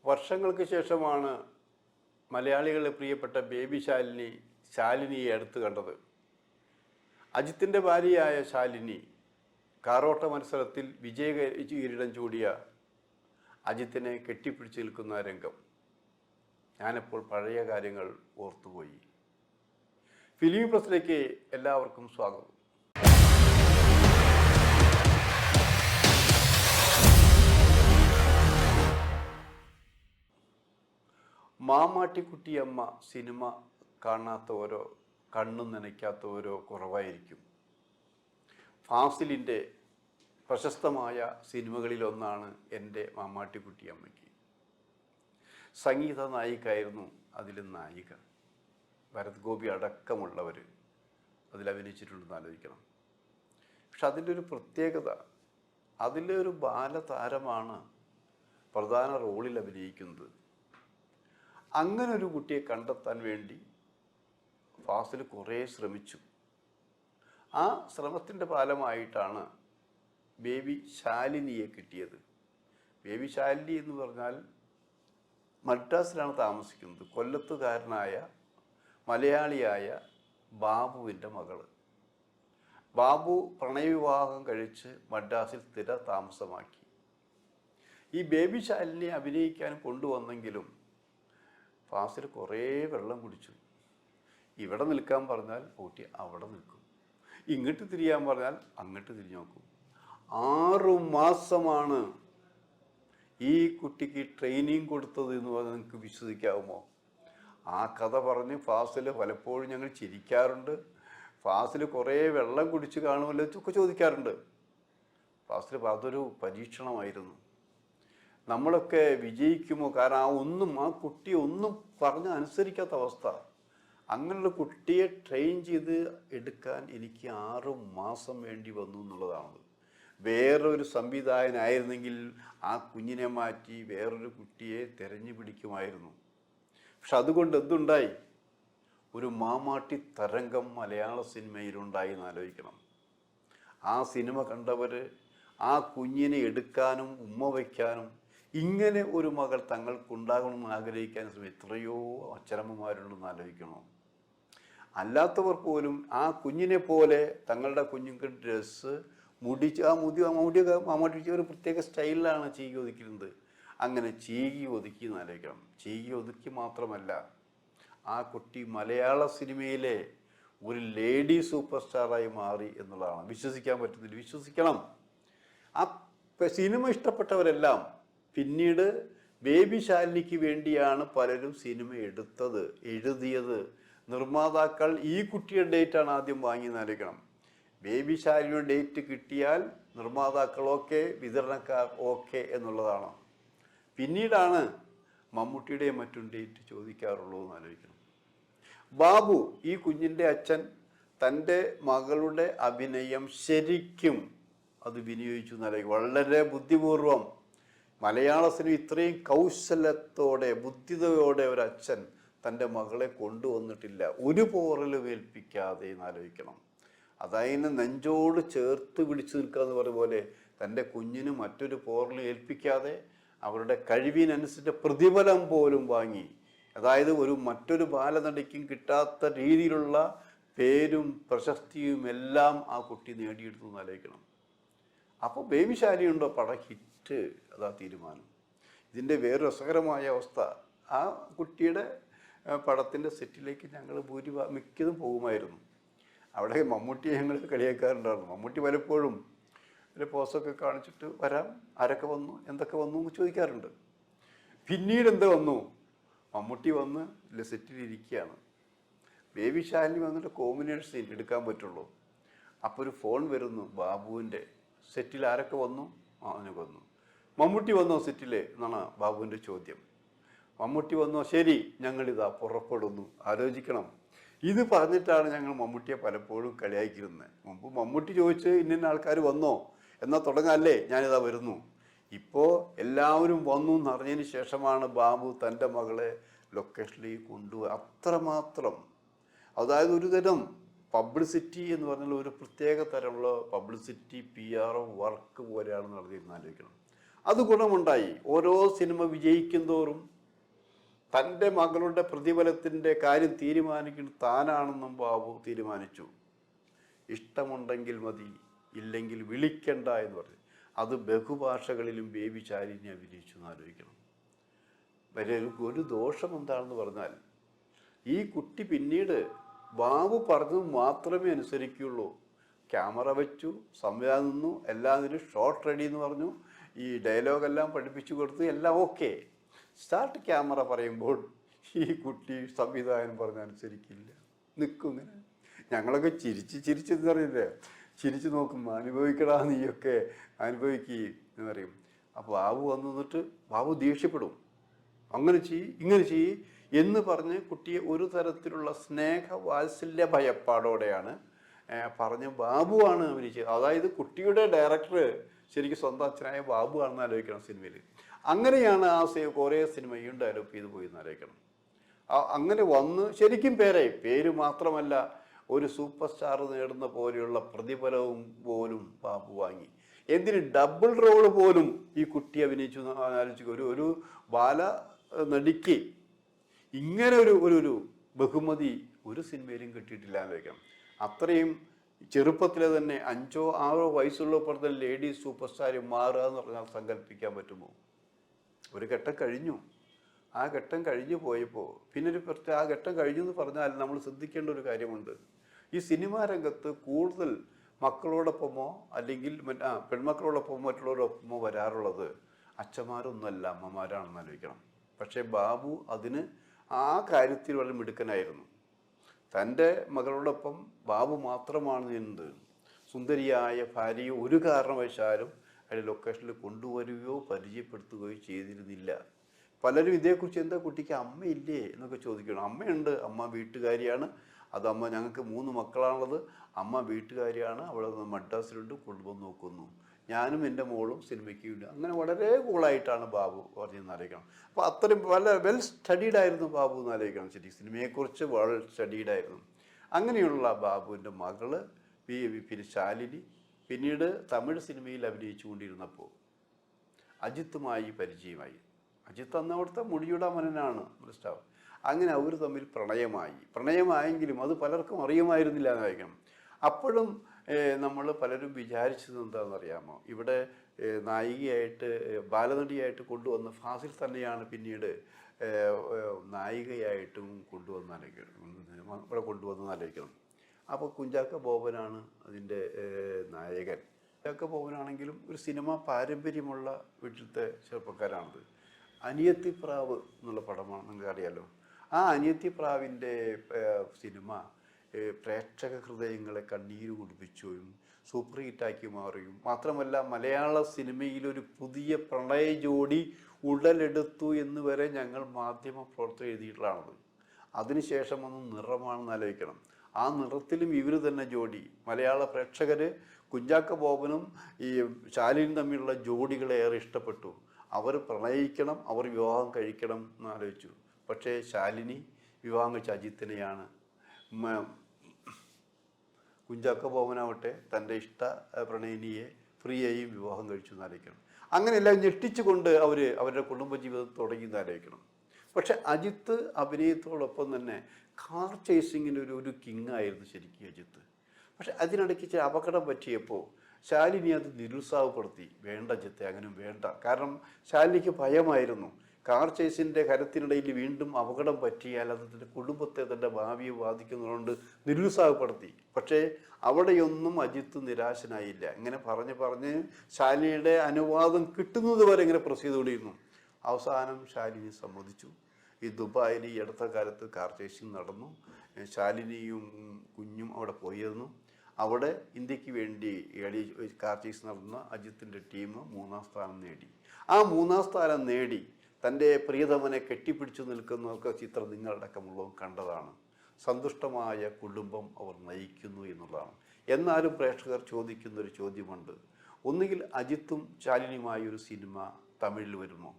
വർഷങ്ങൾക്ക് ശേഷമാണ് മലയാളികളുടെ പ്രിയപ്പെട്ട ബേബി ശാലിനിയെ അടുത്ത് കണ്ടത്. അജിത്തിൻ്റെ ഭാര്യയായ ശാലിനി കാറോട്ട മത്സരത്തിൽ കിരീടം ചൂടിയ അജിത്തിനെ കെട്ടിപ്പിടിച്ച് നിൽക്കുന്ന രംഗം ഞാനിപ്പോൾ പഴയ കാര്യങ്ങൾ ഓർത്തുപോയി. ഫിലിം പ്ലസിലേക്ക് എല്ലാവർക്കും സ്വാഗതം. മാമാട്ടിക്കുട്ടിയമ്മ സിനിമ കാണാത്തവരോ കണ്ണും നനയ്ക്കാത്തവരോ കുറവായിരിക്കും. ഫാസിലിൻ്റെ പ്രശസ്തമായ സിനിമകളിലൊന്നാണ് എൻ്റെ മാമാട്ടിക്കുട്ടിയമ്മയ്ക്ക്. സംഗീത നായികയായിരുന്നു അതിൽ നായിക. ഭരത് ഗോപി അടക്കമുള്ളവർ അതിലഭിനയിച്ചിട്ടുണ്ടെന്ന് ആലോചിക്കണം. പക്ഷെ അതിൻ്റെ ഒരു പ്രത്യേകത, അതിലെ ഒരു ബാലതാരമാണ് പ്രധാന റോളിൽ അഭിനയിക്കുന്നത്. അങ്ങനെ ഒരു കുട്ടിയെ കണ്ടെത്താൻ വേണ്ടി ഫാസിൽ കുറേ ശ്രമിച്ചു. ആ ശ്രമത്തിൻ്റെ ഫലമായിട്ടാണ് ബേബി ശാലിനിയെ കിട്ടിയത്. ബേബി ശാലിനി എന്ന് പറഞ്ഞാൽ മദ്രാസിലാണ് താമസിക്കുന്നത്. കൊല്ലത്തുകാരനായ മലയാളിയായ ബാബുവിൻ്റെ മകൾ. ബാബു പ്രണയവിവാഹം കഴിച്ച് മദ്രാസിൽ സ്ഥിര താമസമാക്കി. ഈ ബേബി ശാലിനിയെ അഭിനയിക്കാൻ കൊണ്ടുവന്നെങ്കിലും ഫാസിൽ കുറേ വെള്ളം കുടിച്ചു. ഇവിടെ നിൽക്കാൻ പറഞ്ഞാൽ കുട്ടി അവിടെ നിൽക്കും, ഇങ്ങോട്ട് തിരിയാൻ പറഞ്ഞാൽ അങ്ങോട്ട് തിരിഞ്ഞു നോക്കും. 6 മാസമാണ് ഈ കുട്ടിക്ക് ട്രെയിനിങ് കൊടുത്തത് എന്ന് പറഞ്ഞാൽ നിങ്ങൾക്ക് വിശ്വസിക്കാവുമോ? ആ കഥ പറഞ്ഞ് ഫാസിൽ പലപ്പോഴും ഞങ്ങൾ ചിരിക്കാറുണ്ട്. ഫാസിൽ കുറേ വെള്ളം കുടിച്ച് കാണുമല്ലോ ഒക്കെ ചോദിക്കാറുണ്ട്. ഫാസിൽ അതൊരു പരീക്ഷണമായിരുന്നു. നമ്മളൊക്കെ വിജയിക്കുമോ? കാരണം ആ കുട്ടിയെ ഒന്നും പറഞ്ഞ് അനുസരിക്കാത്ത അവസ്ഥ. അങ്ങനെയുള്ള കുട്ടിയെ ട്രെയിൻ ചെയ്ത് എടുക്കാൻ എനിക്ക് 6 മാസം വേണ്ടി വന്നു എന്നുള്ളതാണ്. വേറൊരു സംവിധായകനായിരുന്നെങ്കിൽ ആ കുഞ്ഞിനെ മാറ്റി വേറൊരു കുട്ടിയെ തിരഞ്ഞു പിടിക്കുമായിരുന്നു. പക്ഷെ അതുകൊണ്ട് എന്തുണ്ടായി? ഒരു മാമാട്ടി തരംഗം മലയാള സിനിമയിലുണ്ടായി എന്ന് ആലോചിക്കണം. ആ സിനിമ കണ്ടവർ ആ കുഞ്ഞിനെ എടുക്കാനും ഉമ്മ വയ്ക്കാനും ഇങ്ങനെ ഒരു മകൾ തങ്ങൾക്കുണ്ടാകണമെന്ന് ആഗ്രഹിക്കാനും എത്രയോ അച്ഛനമ്മമാരുണ്ടെന്ന് ആലോചിക്കണം. അല്ലാത്തവർ പോലും ആ കുഞ്ഞിനെ പോലെ തങ്ങളുടെ കുഞ്ഞുങ്ങൾക്ക് ഡ്രസ്സ് മുടിയൊക്കെ മാമാട്ടി ഒരു പ്രത്യേക സ്റ്റൈലിലാണ് ചീകി ഒതുക്കുന്നത്. അങ്ങനെ ചീകി ഒതുക്കി എന്ന് ആലോചിക്കണം. ചീകി ഒതുക്കി മാത്രമല്ല, ആ കുട്ടി മലയാള സിനിമയിലെ ഒരു ലേഡി സൂപ്പർ സ്റ്റാറായി മാറി എന്നുള്ളതാണ്. വിശ്വസിക്കാൻ പറ്റുന്നില്ല, വിശ്വസിക്കണം. ആ സിനിമ ഇഷ്ടപ്പെട്ടവരെല്ലാം പിന്നീട് ബേബി ശാലിനിക്ക് വേണ്ടിയാണ് പലരും സിനിമ എടുത്തത്, എഴുതിയത്. നിർമ്മാതാക്കൾ ഈ കുട്ടിയുടെ ഡേറ്റാണ് ആദ്യം വാങ്ങിയെന്ന് ആലോചിക്കണം. ബേബി ശാലിനിയുടെ ഡേറ്റ് കിട്ടിയാൽ നിർമ്മാതാക്കൾ ഓക്കെ, വിതരണക്കാർ ഓക്കെ എന്നുള്ളതാണ്. പിന്നീടാണ് മമ്മൂട്ടിയുടെയും മറ്റും ഡേറ്റ് ചോദിക്കാറുള്ളൂ എന്ന് ആലോചിക്കണം. ബാബു, ഈ കുഞ്ഞിൻ്റെ അച്ഛൻ, തൻ്റെ മകളുടെ അഭിനയം ശരിക്കും അത് വിനിയോഗിച്ചു എന്നാലോചിക്കും. വളരെ ബുദ്ധിപൂർവം മലയാള സിനിമ ഇത്രയും കൗശലത്തോടെ ബുദ്ധിതയോടെ ഒരച്ഛൻ തൻ്റെ മകളെ കൊണ്ടുവന്നിട്ടില്ല, ഒരു പോറലും ഏൽപ്പിക്കാതെ എന്നാലോചിക്കണം. അതതിനെ നെഞ്ചോട് ചേർത്ത് പിടിച്ചു നിൽക്കുക എന്ന് പറയുന്ന പോലെ തൻ്റെ കുഞ്ഞിന് മറ്റൊരു പോറലും ഏൽപ്പിക്കാതെ അവരുടെ കഴിവിനനുസരിച്ച് പ്രതിഫലം പോലും വാങ്ങി. അതായത് മറ്റൊരു ബാലനടിക്കും കിട്ടാത്ത രീതിയിലുള്ള പേരും പ്രശസ്തിയും എല്ലാം ആ കുട്ടി നേടിയെടുത്തു എന്നാലോചിക്കണം. അപ്പോൾ ബേബി ശാലിനിയുണ്ടോ പട ഹിറ്റ്, അതാ തീരുമാനം. ഇതിൻ്റെ വേറെ രസകരമായ അവസ്ഥ, ആ കുട്ടിയുടെ പടത്തിൻ്റെ സെറ്റിലേക്ക് ഞങ്ങൾ മിക്കതും പോകുമായിരുന്നു. അവിടെ മമ്മൂട്ടിയെ ഞങ്ങൾ കളിയാക്കാറുണ്ടായിരുന്നു. മമ്മൂട്ടി പലപ്പോഴും ഒരു പോസ്റ്റൊക്കെ കാണിച്ചിട്ട് വരാം, ആരൊക്കെ വന്നു, എന്തൊക്കെ വന്നു എന്ന് ചോദിക്കാറുണ്ട്. പിന്നീട് എന്താ വന്നു? മമ്മൂട്ടി വന്ന് സെറ്റിലിരിക്കുകയാണ്. ബേബി ശാലിനി വന്നിട്ട് കോമ്പിനേഷൻ സീൻ എടുക്കാൻ പറ്റുള്ളൂ. അപ്പോൾ ഒരു ഫോൺ വരുന്നു ബാബുവിൻ്റെ. സെറ്റിൽ ആരൊക്കെ വന്നു? അവനൊക്കെ വന്നു. മമ്മൂട്ടി വന്നോ സെറ്റിൽ എന്നാണ് ബാബുവിൻ്റെ ചോദ്യം. മമ്മൂട്ടി വന്നോ? ശരി, ഞങ്ങളിതാ പുറപ്പെടുന്നു. ആലോചിക്കണം. ഇത് പറഞ്ഞിട്ടാണ് ഞങ്ങൾ മമ്മൂട്ടിയെ പലപ്പോഴും കളിയാക്കിയിരുന്നത്. മുമ്പ് മമ്മൂട്ടി ചോദിച്ച് ഇന്ന ആൾക്കാർ വന്നോ, എന്നാൽ തുടങ്ങാല്ലേ, ഞാനിതാ വരുന്നു. ഇപ്പോൾ എല്ലാവരും വന്നു എന്നറിഞ്ഞതിന് ശേഷമാണ് ബാബു തൻ്റെ മകളെ ലൊക്കേഷനിലേക്ക് കൊണ്ടുപോയി. അത്രമാത്രം, അതായത് ഒരു തരം പബ്ലിസിറ്റി എന്ന് പറഞ്ഞാൽ ഒരു പ്രത്യേക തരമുള്ള പബ്ലിസിറ്റി PR വർക്ക് പോലെയാണ് നടന്നിരുന്ന ആലോചിക്കണം. അത് ഗുണമുണ്ടായി. ഓരോ സിനിമ വിജയിക്കും തോറും തൻ്റെ മകളുടെ പ്രതിഫലത്തിൻ്റെ കാര്യം തീരുമാനിക്കുന്നത് താനാണെന്നും ബാബു തീരുമാനിച്ചു. ഇഷ്ടമുണ്ടെങ്കിൽ മതി, ഇല്ലെങ്കിൽ വിളിക്കണ്ട എന്ന് പറഞ്ഞു. അത് ബഹുഭാഷകളിലും ബേബി ശാലിനി അഭിനയിച്ചു എന്ന് ആലോചിക്കണം. ഒരു ദോഷം എന്താണെന്ന് പറഞ്ഞാൽ, ഈ കുട്ടി പിന്നീട് ബാബു പറഞ്ഞത് മാത്രമേ അനുസരിക്കുകയുള്ളൂ. ക്യാമറ വെച്ചു, സംവിധാനം നിന്നു, എല്ലാത്തിനും ഷോട്ട് റെഡി എന്ന് പറഞ്ഞു, ഈ ഡയലോഗെല്ലാം പഠിപ്പിച്ചു കൊടുത്തു, എല്ലാം ഓക്കെ. സ്റ്റാർട്ട് ക്യാമറ പറയുമ്പോൾ ഈ കുട്ടി സംവിധാനം പറഞ്ഞനുസരിക്കില്ല, നിൽക്കും ഇങ്ങനെ. ഞങ്ങളൊക്കെ ചിരിച്ചെന്ന് അറിയില്ലേ, ചിരിച്ചു നോക്കും, അനുഭവിക്കടാ നീയൊക്കെ അനുഭവിക്കുക എന്ന് പറയും. അപ്പോൾ ബാബു വന്നു നിന്നിട്ട് ബാബു ദേഷ്യപ്പെടും, അങ്ങനെ ഇങ്ങനെ എന്ന് പറഞ്ഞ് കുട്ടിയെ ഒരു തരത്തിലുള്ള സ്നേഹവാത്സല്യ ഭയപ്പാടോടെയാണ് പറഞ്ഞ് ബാബുവാണ് അഭിനയിച്ചത്. അതായത് കുട്ടിയുടെ ഡയറക്ടർ ശരിക്കും സ്വന്തം അച്ഛനായ ബാബു ആണെന്ന് ആലോചിക്കണം സിനിമയിൽ. അങ്ങനെയാണ് ആ കുറേ സിനിമയും ഡെവലപ്പ് ചെയ്ത് പോയി എന്ന് ആലോചിക്കണം. അങ്ങനെ വന്ന് ശരിക്കും പേര് മാത്രമല്ല, ഒരു സൂപ്പർ സ്റ്റാർ നേടുന്ന പോലെയുള്ള പ്രതിഫലവും പോലും ബാബു വാങ്ങി. എന്തിന് ഡബിൾ റോള് പോലും ഈ കുട്ടി അഭിനയിച്ചു ആലോചിക്കുക. ഒരു ബാല നടിക്ക് ഇങ്ങനെ ഒരു ബഹുമതി ഒരു സിനിമയിലും കിട്ടിയിട്ടില്ല ആലോചിക്കണം. അത്രയും ചെറുപ്പത്തിലെ തന്നെ 5 or 6 വയസ്സുള്ളപ്പോൾ തന്നെ ലേഡീസ് സൂപ്പർ സ്റ്റാർ മാറുക എന്ന് പറഞ്ഞാൽ സങ്കല്പിക്കാൻ പറ്റുമോ? ഒരു ഘട്ടം കഴിഞ്ഞു. ആ ഘട്ടം കഴിഞ്ഞു പോയപ്പോൾ പിന്നെ ആ ഘട്ടം കഴിഞ്ഞു എന്ന് പറഞ്ഞാൽ നമ്മൾ ശ്രദ്ധിക്കേണ്ട ഒരു കാര്യമുണ്ട്. ഈ സിനിമാ രംഗത്ത് കൂടുതൽ മക്കളോടൊപ്പമോ അല്ലെങ്കിൽ പെൺമക്കളോടൊപ്പമോ മറ്റുള്ളവരോടൊപ്പമോ വരാറുള്ളത് അച്ഛന്മാരൊന്നുമല്ല, അമ്മമാരാണെന്ന് ആലോചിക്കണം. പക്ഷേ ബാബു അതിന് ആ കാര്യത്തിൽ വളരെ മിടുക്കനായിരുന്നു. തൻ്റെ മകളോടൊപ്പം ബാബു മാത്രമാണ് ചെയ്യുന്നത്. സുന്ദരിയായ ഭാര്യയെ ഒരു കാരണവശാലും അയാൾ ലൊക്കേഷനിൽ കൊണ്ടുവരികയോ പരിചയപ്പെടുത്തുകയോ ചെയ്തിരുന്നില്ല. പലരും ഇതേക്കുറിച്ച് എന്താ കുട്ടിക്ക് അമ്മയില്ലേ എന്നൊക്കെ ചോദിക്കണം. അമ്മയുണ്ട്, അമ്മ വീട്ടുകാരിയാണ്. അതമ്മ ഞങ്ങൾക്ക് 3 മക്കളാണുള്ളത്, അമ്മ വീട്ടുകാരിയാണ്, അവിടെ മദ്രാസിലുണ്ട്, കൊണ്ടുവന്ന് നോക്കുന്നു. ഞാനും എൻ്റെ മോളും സിനിമയ്ക്ക് ഉണ്ട്. അങ്ങനെ വളരെ കൂളായിട്ടാണ് ബാബു പറഞ്ഞതെന്ന് ആലോചിക്കണം. അപ്പോൾ അത്രയും വെൽ സ്റ്റഡീഡായിരുന്നു ബാബു എന്ന് ആലോചിക്കണം. ശരി, സിനിമയെക്കുറിച്ച് വെൽ സ്റ്റഡീഡായിരുന്നു. അങ്ങനെയുള്ള ബാബുവിൻ്റെ മകള് പിന്നെ ശാലിനി പിന്നീട് തമിഴ് സിനിമയിൽ അഭിനയിച്ചു കൊണ്ടിരുന്നപ്പോൾ അജിത്തുമായി പരിചയമായി. അജിത്ത് അന്ന് അവിടുത്തെ മുടിയുടെ മനനാണ് സ്റ്റാർ. അങ്ങനെ അവർ തമ്മിൽ പ്രണയമായെങ്കിലും അത് പലർക്കും അറിയുമായിരുന്നില്ല എന്ന് വായിക്കണം. അപ്പോഴും നമ്മൾ പലരും വിചാരിച്ചത് എന്താണെന്നറിയാമോ, ഇവിടെ നായികയായിട്ട് ബാലനടിയായിട്ട് കൊണ്ടുവന്ന ഫാസിൽ തന്നെയാണ് പിന്നീട് നായികയായിട്ടും ഇവിടെ കൊണ്ടുവന്നാലോചിക്കണം. അപ്പോൾ കുഞ്ചാക്ക ബോബനാണ് അതിൻ്റെ നായകൻ. കുഞ്ചാക്ക ബോബനാണെങ്കിലും ഒരു സിനിമ പാരമ്പര്യമുള്ള വീട്ടിലത്തെ ചെറുപ്പക്കാരാണത്. അനിയത്തിപ്രാവ് എന്നുള്ള പടമാണ്, നിങ്ങൾക്ക് അറിയാലോ. ആ അനിയത്തിപ്രാവിൻ്റെ സിനിമ പ്രേക്ഷക ഹൃദയങ്ങളെ കണ്ണീര് കുടിപ്പിച്ചും സൂപ്പർ ഹിറ്റാക്കി മാറിയും മാത്രമല്ല മലയാള സിനിമയിലൊരു പുതിയ പ്രണയ ജോഡി ഉടലെടുത്തു എന്ന് വരെ ഞങ്ങൾ മാധ്യമ പ്രവർത്തകർ എഴുതിയിട്ടുള്ളതാണത്. അതിനുശേഷം ഒന്ന് നിറമാണെന്ന് ആലോചിക്കണം. ആ നിറത്തിലും ഇവർ തന്നെ ജോഡി. മലയാള പ്രേക്ഷകർ കുഞ്ചാക്ക ബോബനും ഈ ശാലിനിയും തമ്മിലുള്ള ജോഡികളെ ഏറെ ഇഷ്ടപ്പെട്ടു. അവർ പ്രണയിക്കണം, അവർ വിവാഹം കഴിക്കണം എന്ന് ആലോചിച്ചു. പക്ഷേ ശാലിനി വിവാഹം കഴിച്ച അജിത്തിനെയാണ്. കുഞ്ചാക്ക ബോബനാവട്ടെ തൻ്റെ ഇഷ്ട പ്രണയിനിയെ പ്രിയയും വിവാഹം കഴിച്ചു എന്നാലോചിക്കണം. അങ്ങനെയെല്ലാം ഞെട്ടിച്ചുകൊണ്ട് അവരുടെ കുടുംബജീവിതം തുടങ്ങി എന്നാലോചിക്കണം. പക്ഷെ അജിത്ത് അഭിനയത്തോടൊപ്പം തന്നെ കാർ ചേസിങ്ങിൻ്റെ ഒരു കിങ്ങായിരുന്നു ശരിക്കും അജിത്ത്. പക്ഷെ അതിനിടയ്ക്ക് ചില അപകടം പറ്റിയപ്പോൾ ശാലിനി അത് നിരുത്സാഹപ്പെടുത്തി. വേണ്ട അജിത്തെ, അങ്ങനെ വേണ്ട. കാരണം ശാലിനിക്ക് ഭയമായിരുന്നു കാർ ചേസിൻ്റെ കരത്തിനിടയിൽ വീണ്ടും അപകടം പറ്റിയാൽ അത് തൻ്റെ കുടുംബത്തെ, തൻ്റെ ഭാവിയെ ബാധിക്കുന്നതുകൊണ്ട് നിരുത്സാഹപ്പെടുത്തി. പക്ഷേ അവിടെയൊന്നും അജിത്ത് നിരാശനായില്ല. ഇങ്ങനെ പറഞ്ഞ് ശാലിനിയുടെ അനുവാദം കിട്ടുന്നത് വരെ ഇങ്ങനെ പ്രൊസീഡ് ചെയ്തുകൊണ്ടിരുന്നു. അവസാനം ശാലിനി സമ്മതിച്ചു. ഈ ദുബായിൽ ഈ അടുത്ത കാലത്ത് കാർ ചേസിങ് നടന്നു. ശാലിനിയും കുഞ്ഞും അവിടെ പോയിരുന്നു. അവിടെ ഇന്ത്യക്ക് വേണ്ടി കാർ ചേസ് നടന്ന അജിത്തിൻ്റെ ടീം 3ാം സ്ഥാനം നേടി. ആ 3ാം സ്ഥാനം നേടി തൻ്റെ പ്രിയതമനെ കെട്ടിപ്പിടിച്ചു നിൽക്കുന്നതൊക്കെ ചിത്രം നിങ്ങളടക്കമുള്ളതും കണ്ടതാണ്. സന്തുഷ്ടമായ കുടുംബം അവർ നയിക്കുന്നു എന്നുള്ളതാണ്. എന്നാലും പ്രേക്ഷകർ ചോദിക്കുന്നൊരു ചോദ്യമുണ്ട്. ഒന്നുകിൽ അജിത്തും ശാലിനിയുമായ ഒരു സിനിമ തമിഴിൽ വരുമോ,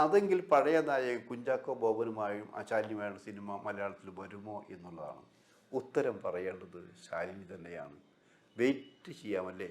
അതെങ്കിൽ പഴയ നായകൻ കുഞ്ചാക്കോ ബോബനുമായും ശാലിനിയുമായുള്ള സിനിമ മലയാളത്തിൽ വരുമോ എന്നുള്ളതാണ്. ഉത്തരം പറയേണ്ടത് ശാലിനി തന്നെയാണ്. വെയിറ്റ് ചെയ്യാമല്ലേ.